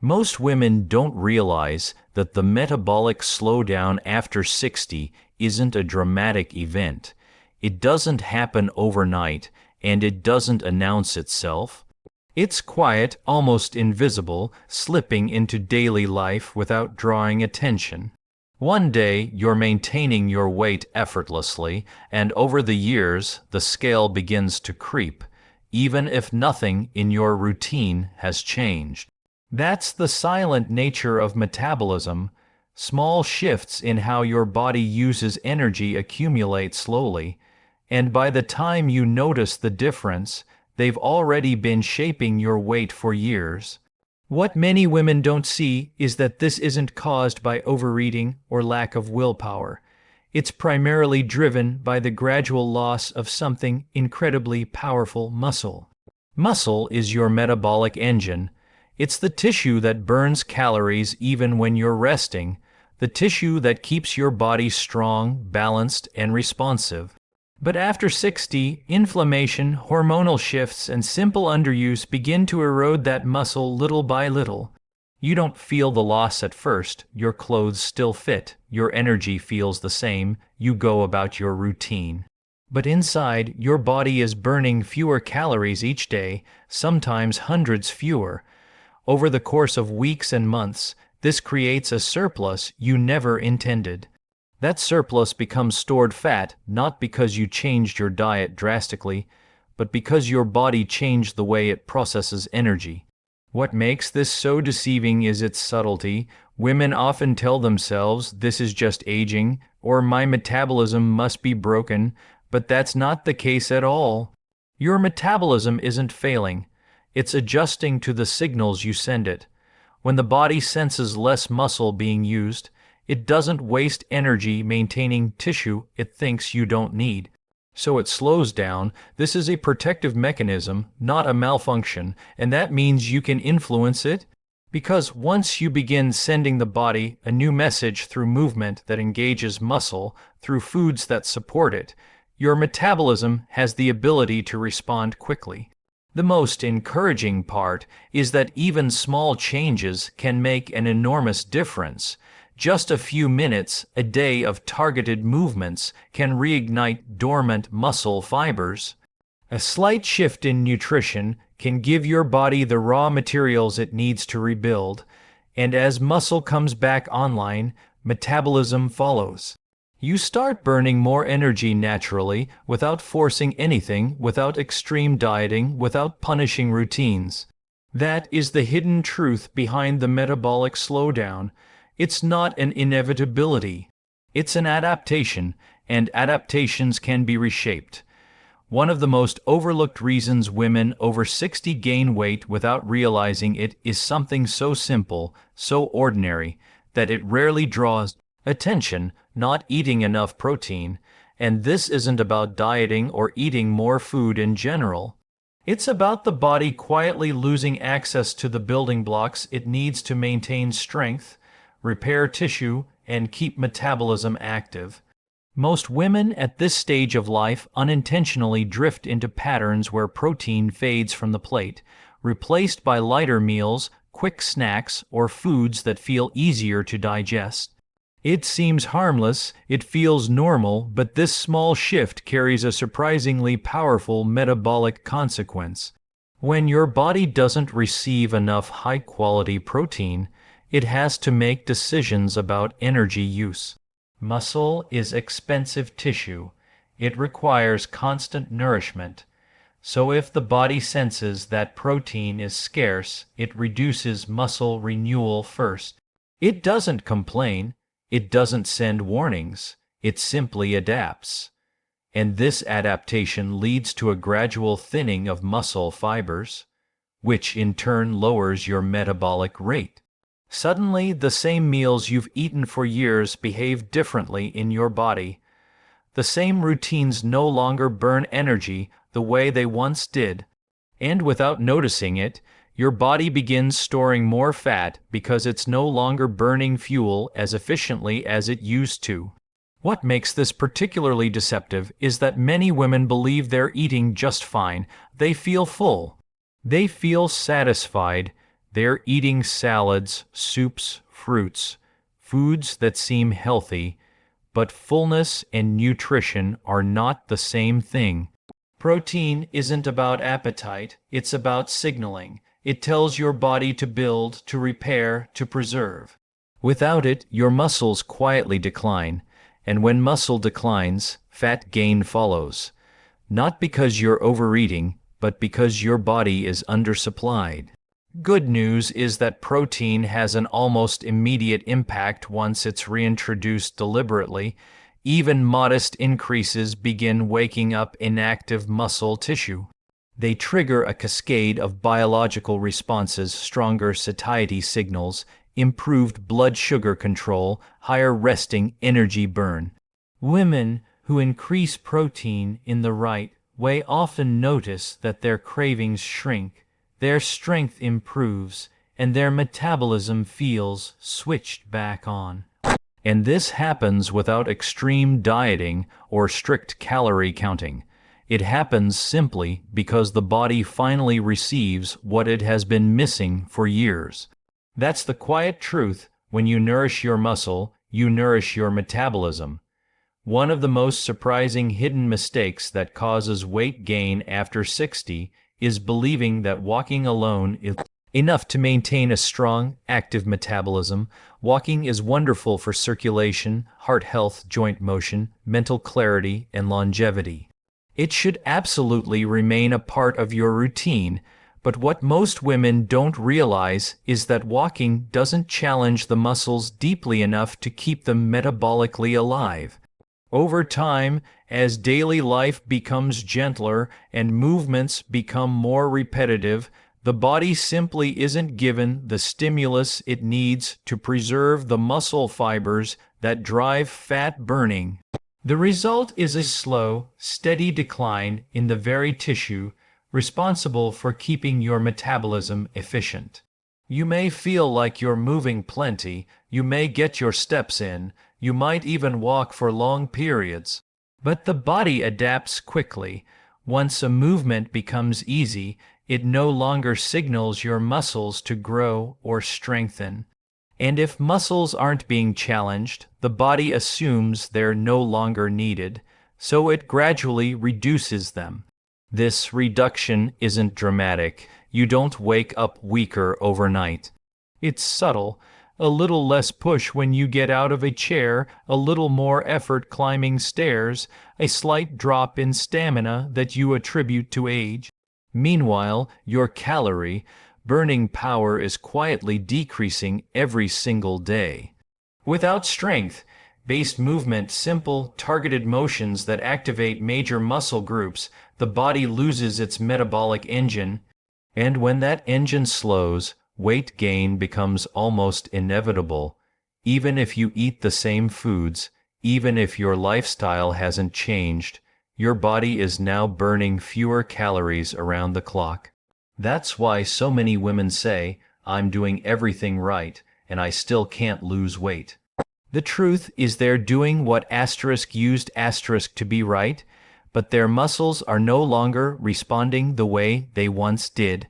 Most women don't realize that the metabolic slowdown after 60 isn't a dramatic event. It doesn't happen overnight, and it doesn't announce itself. It's quiet, almost invisible, slipping into daily life without drawing attention. One day, you're maintaining your weight effortlessly, and over the years, the scale begins to creep, even if nothing in your routine has changed. That's the silent nature of metabolism. Small shifts in how your body uses energy accumulate slowly, and by the time you notice the difference, they've already been shaping your weight for years. What many women don't see is that this isn't caused by overeating or lack of willpower. It's primarily driven by the gradual loss of something incredibly powerful: muscle. Muscle is your metabolic engine. It's the tissue that burns calories even when you're resting, the tissue that keeps your body strong, balanced, and responsive. But after 60, inflammation, hormonal shifts, and simple underuse begin to erode that muscle little by little. You don't feel the loss at first. Your clothes still fit. Your energy feels the same. You go about your routine. But inside, your body is burning fewer calories each day, sometimes hundreds fewer. Over the course of weeks and months, this creates a surplus you never intended. That surplus becomes stored fat not because you changed your diet drastically, but because your body changed the way it processes energy. What makes this so deceiving is its subtlety. Women often tell themselves, "This is just aging," or "My metabolism must be broken," but that's not the case at all. Your metabolism isn't failing. It's adjusting to the signals you send it. When the body senses less muscle being used, it doesn't waste energy maintaining tissue it thinks you don't need. So it slows down. This is a protective mechanism, not a malfunction, and that means you can influence it. Because once you begin sending the body a new message through movement that engages muscle, through foods that support it, your metabolism has the ability to respond quickly. The most encouraging part is that even small changes can make an enormous difference. Just a few minutes a day of targeted movements can reignite dormant muscle fibers. A slight shift in nutrition can give your body the raw materials it needs to rebuild, and as muscle comes back online, metabolism follows. You start burning more energy naturally, without forcing anything, without extreme dieting, without punishing routines. That is the hidden truth behind the metabolic slowdown. It's not an inevitability. It's an adaptation, and adaptations can be reshaped. One of the most overlooked reasons women over 60 gain weight without realizing it is something so simple, so ordinary, that it rarely draws attention: not eating enough protein. And this isn't about dieting or eating more food in general. It's about the body quietly losing access to the building blocks it needs to maintain strength, repair tissue, and keep metabolism active. Most women at this stage of life unintentionally drift into patterns where protein fades from the plate, replaced by lighter meals, quick snacks, or foods that feel easier to digest. It seems harmless, it feels normal, but this small shift carries a surprisingly powerful metabolic consequence. When your body doesn't receive enough high-quality protein, it has to make decisions about energy use. Muscle is expensive tissue. It requires constant nourishment. So if the body senses that protein is scarce, it reduces muscle renewal first. It doesn't complain. It doesn't send warnings. It simply adapts. And this adaptation leads to a gradual thinning of muscle fibers, which in turn lowers your metabolic rate. Suddenly, the same meals you've eaten for years behave differently in your body. The same routines no longer burn energy the way they once did, and without noticing it, your body begins storing more fat because it's no longer burning fuel as efficiently as it used to. What makes this particularly deceptive is that many women believe they're eating just fine. They feel full. They feel satisfied. They're eating salads, soups, fruits, foods that seem healthy, but fullness and nutrition are not the same thing. Protein isn't about appetite, it's about signaling. It tells your body to build, to repair, to preserve. Without it, your muscles quietly decline, and when muscle declines, fat gain follows. Not because you're overeating, but because your body is undersupplied. Good news is that protein has an almost immediate impact once it's reintroduced deliberately. Even modest increases begin waking up inactive muscle tissue. They trigger a cascade of biological responses: stronger satiety signals, improved blood sugar control, higher resting energy burn. Women who increase protein in the right way often notice that their cravings shrink, their strength improves, and their metabolism feels switched back on. And this happens without extreme dieting or strict calorie counting. It happens simply because the body finally receives what it has been missing for years. That's the quiet truth: when you nourish your muscle, you nourish your metabolism. One of the most surprising hidden mistakes that causes weight gain after 60 is believing that walking alone is enough to maintain a strong, active metabolism. Walking is wonderful for circulation, heart health, joint motion, mental clarity, and longevity. It should absolutely remain a part of your routine, but what most women don't realize is that walking doesn't challenge the muscles deeply enough to keep them metabolically alive. Over time, as daily life becomes gentler and movements become more repetitive, the body simply isn't given the stimulus it needs to preserve the muscle fibers that drive fat burning. The result is a slow, steady decline in the very tissue responsible for keeping your metabolism efficient. You may feel like you're moving plenty, you may get your steps in, you might even walk for long periods. But the body adapts quickly. Once a movement becomes easy, it no longer signals your muscles to grow or strengthen. And if muscles aren't being challenged, the body assumes they're no longer needed, so it gradually reduces them. This reduction isn't dramatic. You don't wake up weaker overnight. It's subtle: a little less push when you get out of a chair, a little more effort climbing stairs, a slight drop in stamina that you attribute to age. Meanwhile, your calorie burning power is quietly decreasing every single day. Without strength-based movement, simple, targeted motions that activate major muscle groups, the body loses its metabolic engine, and when that engine slows, weight gain becomes almost inevitable. Even if you eat the same foods, even if your lifestyle hasn't changed, your body is now burning fewer calories around the clock. That's why so many women say, "I'm doing everything right, and I still can't lose weight." The truth is they're doing what asterisk used asterisk to be right, but their muscles are no longer responding the way they once did.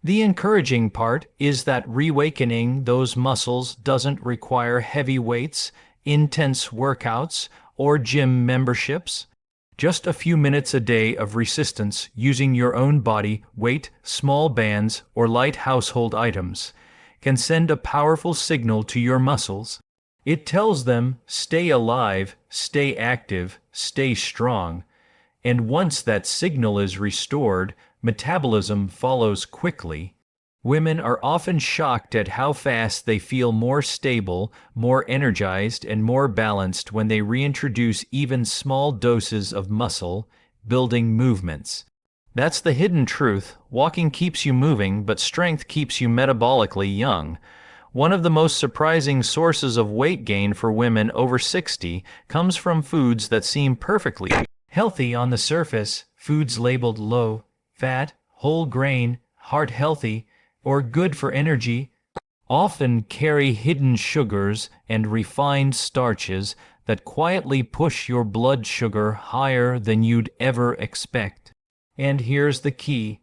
The encouraging part is that reawakening those muscles doesn't require heavy weights, intense workouts, or gym memberships. Just a few minutes a day of resistance using your own body weight, small bands, or light household items can send a powerful signal to your muscles. It tells them, stay alive, stay active, stay strong. And once that signal is restored, metabolism follows quickly. Women are often shocked at how fast they feel more stable, more energized, and more balanced when they reintroduce even small doses of muscle-building movements. That's the hidden truth. Walking keeps you moving, but strength keeps you metabolically young. One of the most surprising sources of weight gain for women over 60 comes from foods that seem perfectly healthy on the surface. Foods labeled low fat, whole grain, heart healthy, or good for energy often carry hidden sugars and refined starches that quietly push your blood sugar higher than you'd ever expect. And here's the key: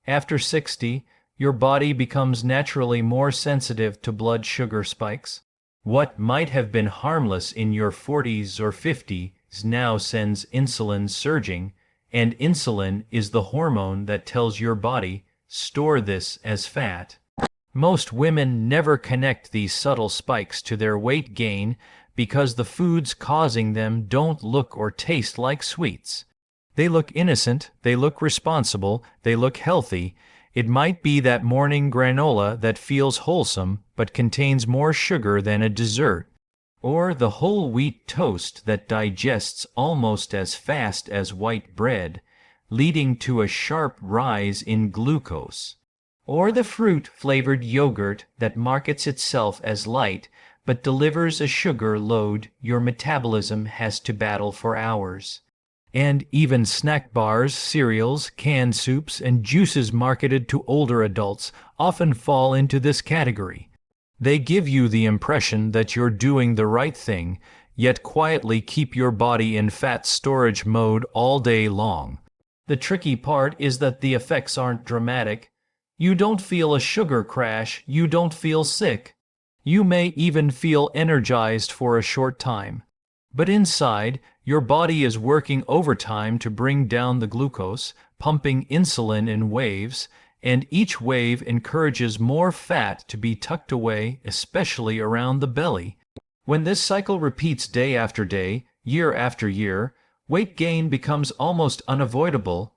after 60, Your body becomes naturally more sensitive to blood sugar spikes. What might have been harmless in your 40s or 50s now sends insulin surging, and insulin is the hormone that tells your body, store this as fat. Most women never connect these subtle spikes to their weight gain because the foods causing them don't look or taste like sweets. They look innocent, they look responsible, they look healthy. It might be that morning granola that feels wholesome but contains more sugar than a dessert, or the whole wheat toast that digests almost as fast as white bread, leading to a sharp rise in glucose, or the fruit-flavored yogurt that markets itself as light but delivers a sugar load your metabolism has to battle for hours. And even snack bars, cereals, canned soups, and juices marketed to older adults often fall into this category. They give you the impression that you're doing the right thing, yet quietly keep your body in fat storage mode all day long. The tricky part is that the effects aren't dramatic. You don't feel a sugar crash, you don't feel sick. You may even feel energized for a short time. But inside, your body is working overtime to bring down the glucose, pumping insulin in waves, and each wave encourages more fat to be tucked away, especially around the belly. When this cycle repeats day after day, year after year, weight gain becomes almost unavoidable.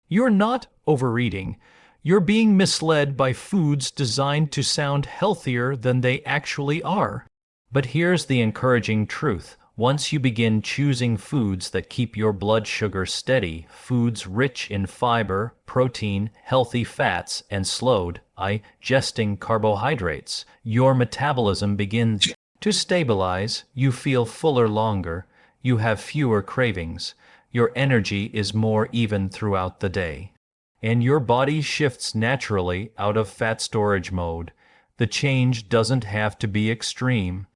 You're not overeating. You're being misled by foods designed to sound healthier than they actually are. But here's the encouraging truth. Once you begin choosing foods that keep your blood sugar steady, foods rich in fiber, protein, healthy fats, and slowed digesting carbohydrates, your metabolism begins to stabilize, you feel fuller longer, you have fewer cravings, your energy is more even throughout the day, and your body shifts naturally out of fat storage mode. The change doesn't have to be extreme.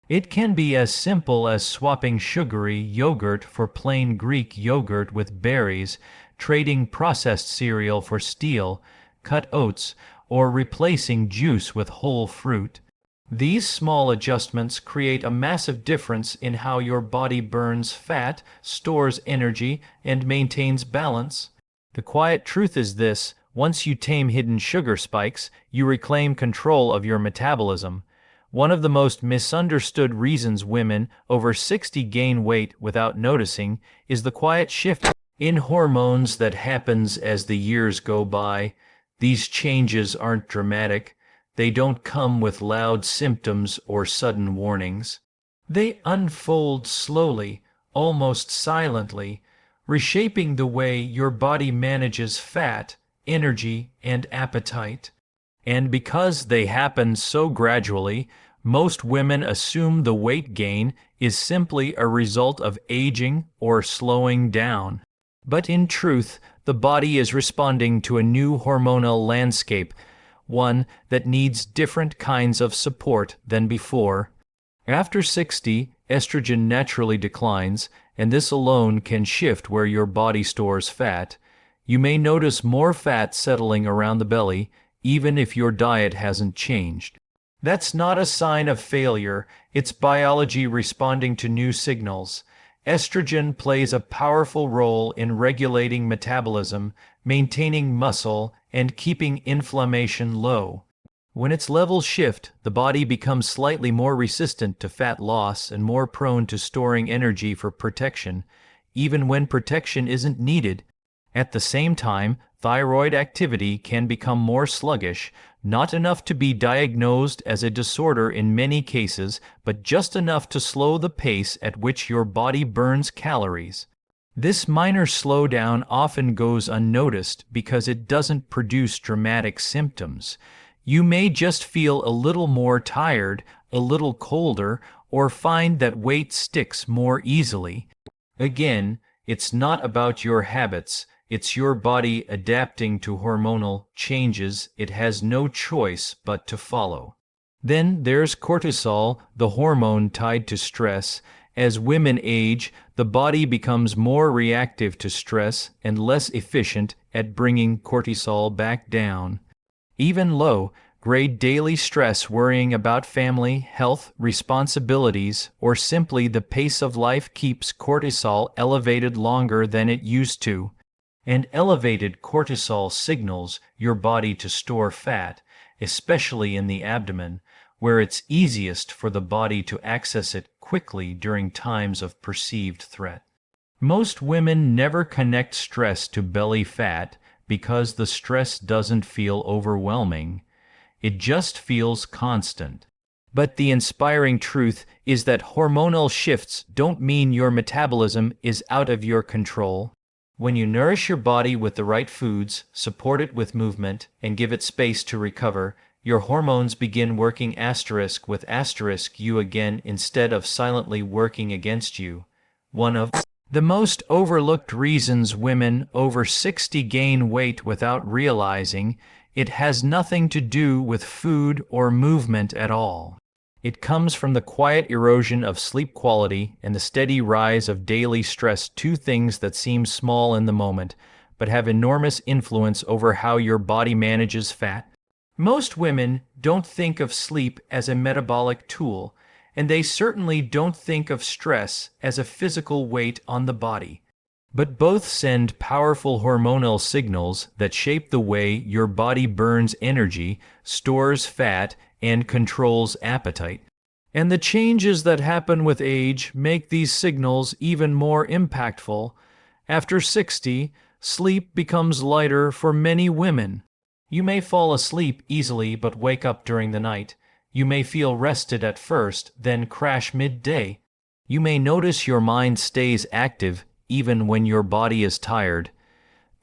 It can be as simple as swapping sugary yogurt for plain Greek yogurt with berries, trading processed cereal for steel, cut oats, or replacing juice with whole fruit. These small adjustments create a massive difference in how your body burns fat, stores energy, and maintains balance. The quiet truth is this: once you tame hidden sugar spikes, you reclaim control of your metabolism. One of the most misunderstood reasons women over 60 gain weight without noticing is the quiet shift in hormones that happens as the years go by. These changes aren't dramatic. They don't come with loud symptoms or sudden warnings. They unfold slowly, almost silently, reshaping the way your body manages fat, energy, and appetite. And because they happen so gradually, most women assume the weight gain is simply a result of aging or slowing down. But in truth, the body is responding to a new hormonal landscape, one that needs different kinds of support than before. After 60, estrogen naturally declines, and this alone can shift where your body stores fat. You may notice more fat settling around the belly, even if your diet hasn't changed. That's not a sign of failure, it's biology responding to new signals. Estrogen plays a powerful role in regulating metabolism, maintaining muscle, and keeping inflammation low. When its levels shift, the body becomes slightly more resistant to fat loss and more prone to storing energy for protection, even when protection isn't needed. At the same time, thyroid activity can become more sluggish, not enough to be diagnosed as a disorder in many cases, but just enough to slow the pace at which your body burns calories. This minor slowdown often goes unnoticed because it doesn't produce dramatic symptoms. You may just feel a little more tired, a little colder, or find that weight sticks more easily. Again, it's not about your habits. It's your body adapting to hormonal changes it has no choice but to follow. Then there's cortisol, the hormone tied to stress. As women age, the body becomes more reactive to stress and less efficient at bringing cortisol back down. Even low-grade daily stress, worrying about family, health, responsibilities, or simply the pace of life keeps cortisol elevated longer than it used to. And elevated cortisol signals your body to store fat, especially in the abdomen, where it's easiest for the body to access it quickly during times of perceived threat. Most women never connect stress to belly fat because the stress doesn't feel overwhelming. It just feels constant. But the inspiring truth is that hormonal shifts don't mean your metabolism is out of your control. When you nourish your body with the right foods, support it with movement, and give it space to recover, your hormones begin working with you again instead of silently working against you. One of the most overlooked reasons women over 60 gain weight without realizing it has nothing to do with food or movement at all. It comes from the quiet erosion of sleep quality and the steady rise of daily stress, two things that seem small in the moment, but have enormous influence over how your body manages fat. Most women don't think of sleep as a metabolic tool, and they certainly don't think of stress as a physical weight on the body. But both send powerful hormonal signals that shape the way your body burns energy, stores fat, and controls appetite. And the changes that happen with age make these signals even more impactful. After 60, sleep becomes lighter for many women. You may fall asleep easily but wake up during the night. You may feel rested at first, then crash midday. You may notice your mind stays active even when your body is tired.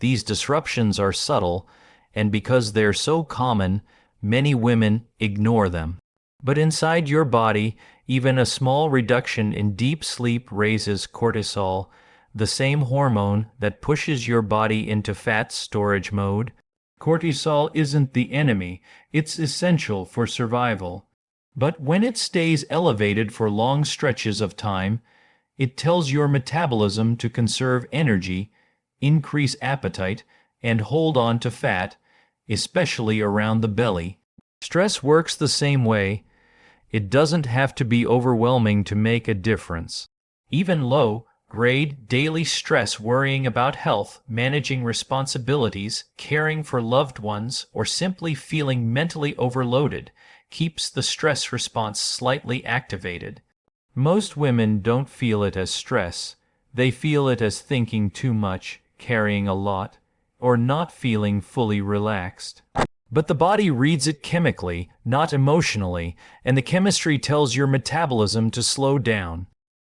These disruptions are subtle, and because they're so common, many women ignore them. But inside your body, even a small reduction in deep sleep raises cortisol, the same hormone that pushes your body into fat storage mode. Cortisol isn't the enemy, it's essential for survival. But when it stays elevated for long stretches of time, it tells your metabolism to conserve energy, increase appetite, and hold on to fat, especially around the belly. Stress works the same way. It doesn't have to be overwhelming to make a difference. Even low-grade daily stress, worrying about health, managing responsibilities, caring for loved ones, or simply feeling mentally overloaded, keeps the stress response slightly activated. Most women don't feel it as stress. They feel it as thinking too much, carrying a lot, or not feeling fully relaxed. But the body reads it chemically, not emotionally, and the chemistry tells your metabolism to slow down.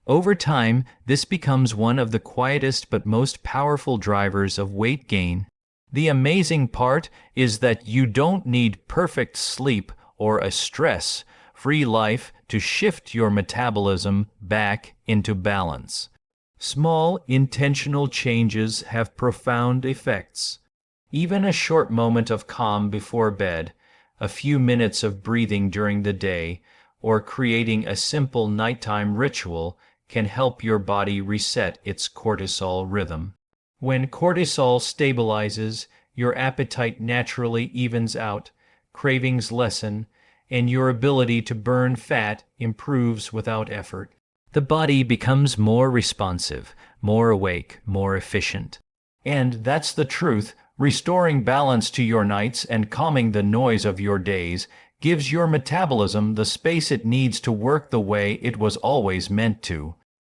Over time, this becomes one of the quietest but most powerful drivers of weight gain. The amazing part is that you don't need perfect sleep or a stress-free life to shift your metabolism back into balance. Small, intentional changes have profound effects. Even a short moment of calm before bed, a few minutes of breathing during the day, or creating a simple nighttime ritual can help your body reset its cortisol rhythm. When cortisol stabilizes, your appetite naturally evens out, cravings lessen, and your ability to burn fat improves without effort. The body becomes more responsive, more awake, more efficient. And that's the truth. Restoring balance to your nights and calming the noise of your days gives your metabolism the space it needs to work the way it was always meant to.